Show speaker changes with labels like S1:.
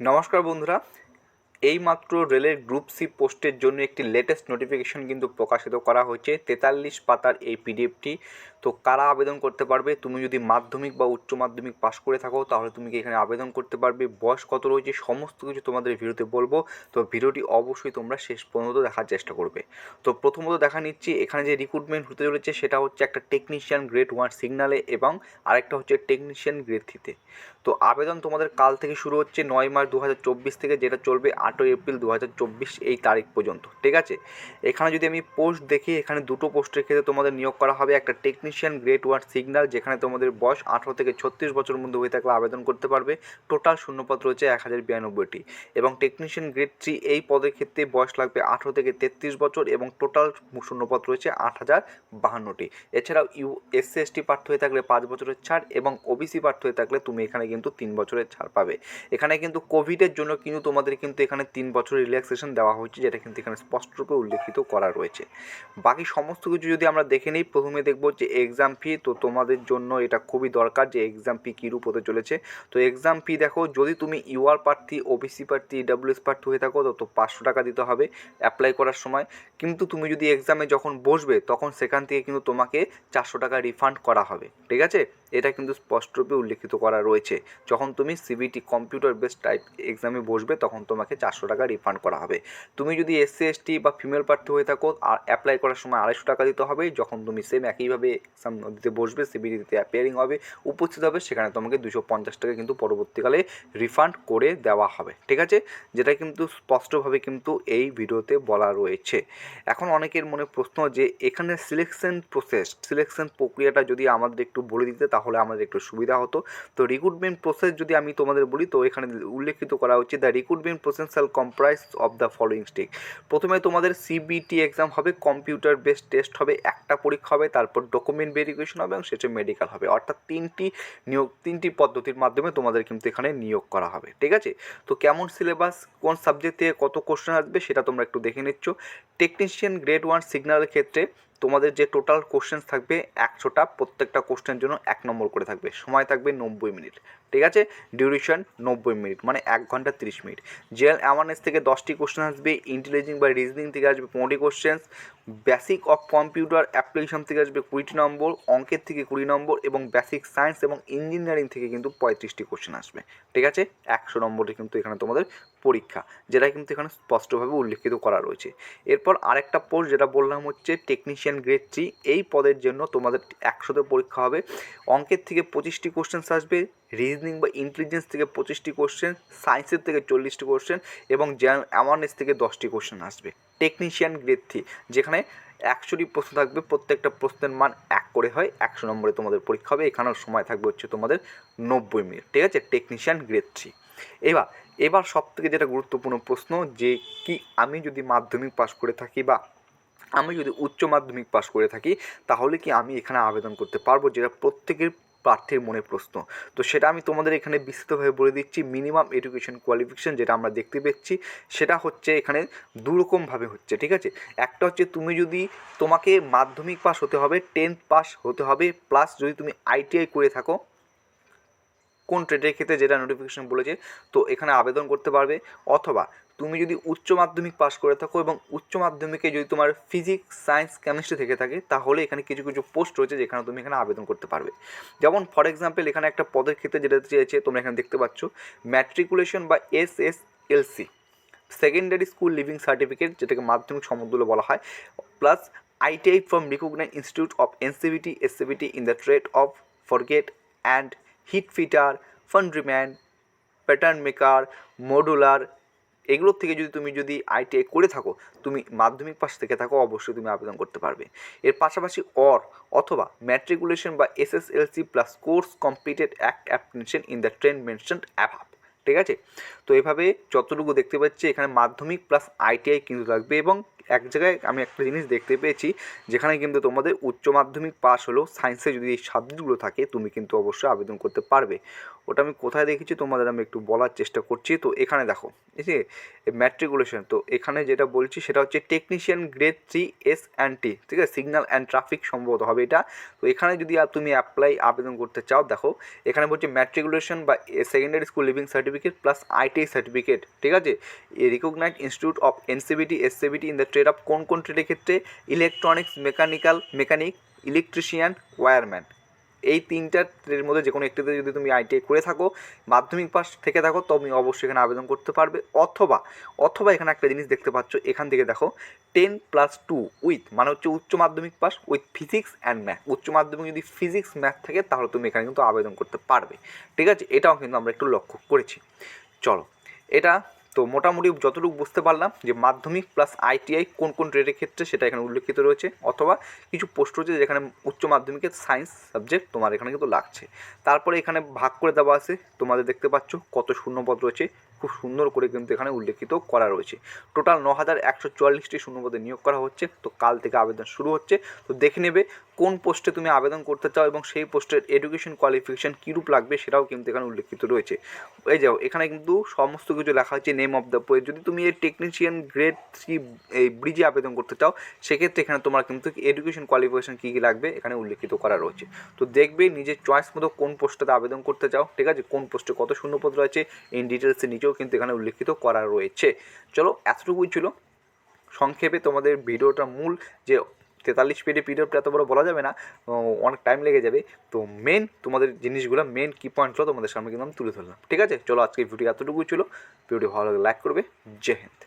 S1: নমস্কার বন্ধুরা, এইমাত্র রেলের গ্রুপ সি পোস্টের জন্য একটি লেটেস্ট নোটিফিকেশন কিন্তু প্রকাশিত করা হয়েছে। 43 পাতার এই পিডিএফটি। তো কারা আবেদন করতে পারবে? তুমি যদি মাধ্যমিক বা উচ্চ মাধ্যমিক পাশ করে থাকো তাহলে তুমি কি এখানে আবেদন করতে পারবে? বয়স কত রয়েছে সমস্ত কিছু তোমাদের ভিডিওতে বলবো। তো ভিডিওটি অবশ্যই তোমরা শেষ পর্যন্ত দেখার চেষ্টা করবে। তো প্রথমত দেখা নিচ্ছি এখানে যে রিক্রুটমেন্ট হতে চলেছে সেটা হচ্ছে একটা টেকনিশিয়ান গ্রেড 1 সিগনালে এবং আরেকটা হচ্ছে টেকনিশিয়ান গ্রেড 3-তে। তো আবেদন তোমাদের কাল থেকে শুরু হচ্ছে 9 মার্চ 2024 থেকে, যেটা চলবে 8 এপ্রিল 2024 এই তারিখ পর্যন্ত। ঠিক আছে, এখানে যদি আমি পোস্ট দেখি, এখানে দুটো পোস্টের ক্ষেত্রে তোমাদের নিয়োগ করা হবে। একটা টেকনিশিয়ান গ্রেড 1 সিগন্যাল, যেখানে তোমাদের বয়স 18 থেকে 36 বছর মধ্যে হয়ে থাকলে আবেদন করতে পারবে। টোটাল শূন্যপদ রয়েছে 1092টি। এবং টেকনিশিয়ান গ্রেড 3 এই পদের ক্ষেত্রে বয়স লাগবে 18 থেকে 33 বছর এবং টোটাল শূন্যপদ রয়েছে 8052টি। এছাড়াও এসসি এসটি প্রার্থী হয়ে থাকলে 5 বছরের ছাড় এবং ওবিসি প্রার্থী হয়ে থাকলে তুমি এখানে কিন্তু 3 বছরের ছাড় পাবে। এখানে কিন্তু কোভিডের জন্য কিন্তু তোমাদের কিন্তু এখানে 3 বছরের রিল্যাক্সেশন দেওয়া হয়েছে, যেটা কিন্তু এখানে স্পষ্টরূপে উল্লেখিত করা রয়েছে। বাকি সমস্ত কিছু যদি আমরা দেখে নিই, প্রথমে দেখব যে এক্সাম ফি। তো তোমাদের জন্য এটা খুবই দরকার যে এক্সাম ফি কীরূপ হতে চলেছে। তো এক্সাম ফি দেখো, যদি তুমি ইউআর প্রার্থী, ওবিসি প্রার্থী, ইডব্লিউএস প্রার্থী হয়ে থাকো তো 500 টাকা দিতে হবে অ্যাপ্লাই করার সময়। কিন্তু তুমি যদি এক্সামে যখন বসবে তখন সেখান থেকে কিন্তু তোমাকে 400 টাকা রিফান্ড করা হবে। ঠিক আছে, এটা কিন্তু স্পষ্টরূপে উল্লেখিত করা রয়েছে। যখন তুমি সিবিটি কম্পিউটার বেসড টাইপ এক্সামে বসবে তখন তোমাকে 400 টাকা রিফান্ড করা হবে। তুমি যদি এসসি এসটি বা ফিমেল প্রার্থী হয়ে থাকো আর অ্যাপ্লাই করার সময় 250 টাকা দিতে হবে। যখন তুমি সেম একইভাবে এক্সাম দিতে বসবে, সিবিটিতে অ্যাপিয়ারিং হবে, উপস্থিত হবে, সেখানে তোমাকে 250 টাকা কিন্তু পরবর্তীকালে রিফান্ড করে দেওয়া হবে। ঠিক আছে, যেটা কিন্তু স্পষ্টভাবে কিন্তু এই ভিডিওতে বলা রয়েছে। এখন অনেকের মনে প্রশ্ন যে এখানে সিলেকশন প্রক্রিয়াটা যদি আমাদের একটু বলে দিতে তাহলে আমাদের একটু সুবিধা হতো। তো রিক্রুটমেন্ট প্রসেস যদি আমি তোমাদের বলি, তো এখানে উল্লেখিত করা হচ্ছে the recruitment process shall comprise of the following step. প্রথমে তোমাদের সিবিটি এক্সাম হবে, কম্পিউটার বেসড টেস্ট হবে, একটা পরীক্ষা হবে, তারপর ডকুমেন্ট ভেরিফিকেশন হবে এবং শেষে মেডিকেল হবে। অর্থাৎ তিনটি পদ্ধতির মাধ্যমে তোমাদের কিন্তু এখানে নিয়োগ করা হবে। ঠিক আছে, তো কেমন সিলেবাস, কোন সাবজেক্ট থেকে কত কোশ্চেন আসবে সেটা তোমরা একটু দেখে নিচ্ছ। টেকনিশিয়ান গ্রেড 1 সিগন্যালের ক্ষেত্রে তোমাদের যে টোটাল কোশ্চেন থাকবে 100টা, প্রত্যেকটা কোশ্চেনের জন্য 1 নম্বর করে থাকবে, সময় থাকবে 90 মিনিট। ঠিক আছে, ডিউরেশন 90 মিনিট মানে 1 ঘন্টা 30 মিনিট। জেনারেল অ্যাওয়ারনেস থেকে 10টি কোশ্চেন আসবে, ইন্টেলিজেন্স বা রিজনিং থেকে আসবে 15টি question, basic of computer application থেকে আসবে 20টি নম্বর, অঙ্কের থেকে 20 নম্বর এবং বেসিক সায়েন্স এবং ইঞ্জিনিয়ারিং থেকে কিন্তু 35টি কোশ্চেন আসবে। ঠিক আছে, 100 নম্বরে কিন্তু এখানে তোমাদের পরীক্ষা, যেটা কিন্তু এখানে স্পষ্টভাবে উল্লেখিত করা রয়েছে। এরপর আরেকটা পোস্ট যেটা বললাম হচ্ছে টেকনিশিয়ান গ্রেড 3, এই পদের জন্য তোমাদের 100তে পরীক্ষা হবে। অঙ্কের থেকে 25টি কোশ্চেন আসবে, রিজনিং বা ইন্টেলিজেন্স থেকে 25টি কোশ্চেন, সায়েন্সের থেকে 40টি কোশ্চেন এবং জেনারেল অ্যাওয়ারনেস থেকে 10টি কোশ্চেন আসবে। টেকনিশিয়ান গ্রেড 3 যেখানে 100টি প্রশ্ন থাকবে, প্রত্যেকটা প্রশ্নের মান 1 করে হয়, 100 নম্বরে তোমাদের পরীক্ষা হবে। এখানেও সময় থাকবে হচ্ছে তোমাদের 90 মিনিট। ঠিক আছে, টেকনিশিয়ান গ্রেড 3। এবার সব থেকে যেটা গুরুত্বপূর্ণ প্রশ্ন, যে কি আমি যদি মাধ্যমিক পাশ করে থাকি বা আমি যদি উচ্চ মাধ্যমিক পাশ করে থাকি তাহলে কি আমি এখানে আবেদন করতে পারবো, যেটা প্রত্যেকের প্রার্থীর মনে প্রশ্ন। তো সেটা আমি তোমাদের এখানে বিস্তৃতভাবে বলে দিচ্ছি। মিনিমাম এডুকেশন কোয়ালিফিকেশন যেটা আমরা দেখতে পাচ্ছি সেটা হচ্ছে এখানে দুরকমভাবে হচ্ছে। ঠিক আছে, একটা হচ্ছে তোমাকে মাধ্যমিক পাস হতে হবে, 10th পাস হতে হবে, প্লাস যদি তুমি আইটিআই করে থাকো কোন ট্রেডের ক্ষেত্রে যেটা নোটিফিকেশন বলেছে তো এখানে আবেদন করতে পারবে। অথবা তুমি যদি উচ্চ মাধ্যমিক পাস করে থাকো এবং উচ্চ মাধ্যমিকে যদি তোমার ফিজিক্স, সায়েন্স, কেমিস্ট্রি থেকে থাকে তাহলে এখানে কিছু কিছু পোস্ট রয়েছে যেখানে তুমি এখানে আবেদন করতে পারবে। যেমন ফর এক্সাম্পল এখানে একটা পদের ক্ষেত্রে যেটা চেয়েছে তোমরা এখানে দেখতে পাচ্ছ, ম্যাট্রিকুলেশন বা SSLC, secondary school leaving certificate, যেটাকে মাধ্যমিক সমতুল্য বলা হয়, plus ITI from recognised institute of NCVT SCVT in the trade of forger and heat fitter, foundryman, pattern maker, moulder, এগুলোর থেকে যদি আইটিআই করে থাকো, তুমি মাধ্যমিক পাশ থেকে থাকো, অবশ্যই তুমি আবেদন করতে পারবে। এর পাশাপাশি অথবা ম্যাট্রিকুলেশন বা SSLC plus course completed act application in the trade mentioned above. ঠিক আছে, তো এভাবে যতটুকু দেখতে পাচ্ছি এখানে মাধ্যমিক প্লাস আইটিআই কিন্তু থাকবে এবং এক জায়গায় আমি একটা জিনিস দেখতে পেয়েছি, যেখানে কিন্তু তোমাদের উচ্চ মাধ্যমিক পাস হলেও সায়েন্সে যদি এই সাবজেক্টগুলো থাকে তুমি কিন্তু অবশ্যই আবেদন করতে পারবে। ওটা আমি কোথায় দেখেছি তোমাদের আমি একটু বলার চেষ্টা করছি। তো এখানে দেখো, ঠিক আছে, ম্যাট্রিকুলেশন, তো এখানে যেটা বলছি সেটা হচ্ছে টেকনিশিয়ান গ্রেড 3 S&T, ঠিক আছে, সিগন্যাল অ্যান্ড ট্রাফিক সম্ভবত হবে এটা। তো এখানে যদি তুমি আবেদন করতে চাও, দেখো এখানে বলছে ম্যাট্রিকুলেশন বা secondary school leaving certificate plus ITI certificate, ঠিক আছে, a recognised institute of NCVT SCVT in the trade of কোন ট্রেডের ক্ষেত্রে, ইলেকট্রনিক্স, মেকানিক, ইলেকট্রিশিয়ান, ওয়্যারম্যান, এই তিনটার মধ্যে যে কোনো একটিতে যদি তুমি ITI করে থাকো, মাধ্যমিক পাস থেকে থাকো, তুমি অবশ্যই এখানে আবেদন করতে পারবে। অথবা এখানে একটা জিনিস দেখতে পাচ্ছ, এখান থেকে দেখো 10+2 উইথ, মানে হচ্ছে উচ্চ মাধ্যমিক pass with physics and math, উচ্চ মাধ্যমিক যদি ফিজিক্স ম্যাথ থাকে তাহলে তুমি এখানে কিন্তু আবেদন করতে পারবে, ঠিক আছে। এটাও কিন্তু আমরা একটু লক্ষ্য করেছি। চলো, এটা তো মোটামুটি যতটুকু বুঝতে পারলাম যে মাধ্যমিক প্লাস ITI কোন ট্রেডের ক্ষেত্রে সেটা এখানে উল্লেখিত রয়েছে, অথবা কিছু পোস্ট রয়েছে যেখানে উচ্চ মাধ্যমিকের সায়েন্স সাবজেক্ট তোমার এখানে কিন্তু লাগছে। তারপরে এখানে ভাগ করে দেওয়া আছে, তোমাদের দেখতে পাচ্ছ কত শূন্যপদ রয়েছে, খুব সুন্দর করে কিন্তু এখানে উল্লেখিত করা রয়েছে। টোটাল 9144টি শূন্যপদে নিয়োগ করা হচ্ছে। তো কাল থেকে আবেদন শুরু হচ্ছে। তো দেখে নেবে কোন পোস্টে তুমি আবেদন করতে চাও এবং সেই পোস্টের এডুকেশন কোয়ালিফিকেশান কীরূপ লাগবে সেটাও কিন্তু এখানে উল্লেখিত রয়েছে। এই যাও, এখানে কিন্তু সমস্ত কিছু লেখা হচ্ছে, নেম অফ দ্য পোস্ট। যদি তুমি এই টেকনিশিয়ান গ্রেড 3 এই ব্রিজে আবেদন করতে চাও, সেক্ষেত্রে এখানে তোমার কিন্তু এডুকেশন কোয়ালিফিকেশান কী কী লাগবে এখানে উল্লেখিত করা রয়েছে। তো দেখবে নিজের চয়েস মতো কোন পোস্টটাতে আবেদন করতে চাও, ঠিক আছে, কোন পোস্টে কত শূন্যপদ রয়েছে ইন ডিটেলসে নিচেও কিন্তু এখানে উল্লেখিত করা রয়েছে। চলো, এতটুকুই ছিল সংক্ষেপে তোমাদের ভিডিওটা। মূল যে 43 পেজের পিডিএফটা এত বড় বলা যাবে না, অনেক টাইম লেগে যাবে। তো মেন তোমাদের জিনিসগুলো, মেন কি পয়েন্টগুলো তোমাদের সামনে কিন্তু আমি তুলে ধরলাম, ঠিক আছে। চলো, আজকে ভিডিও এতটুকুই ছিল। ভিডিও ভালো লাগলে লাইক করবে। জয় হিন্দ।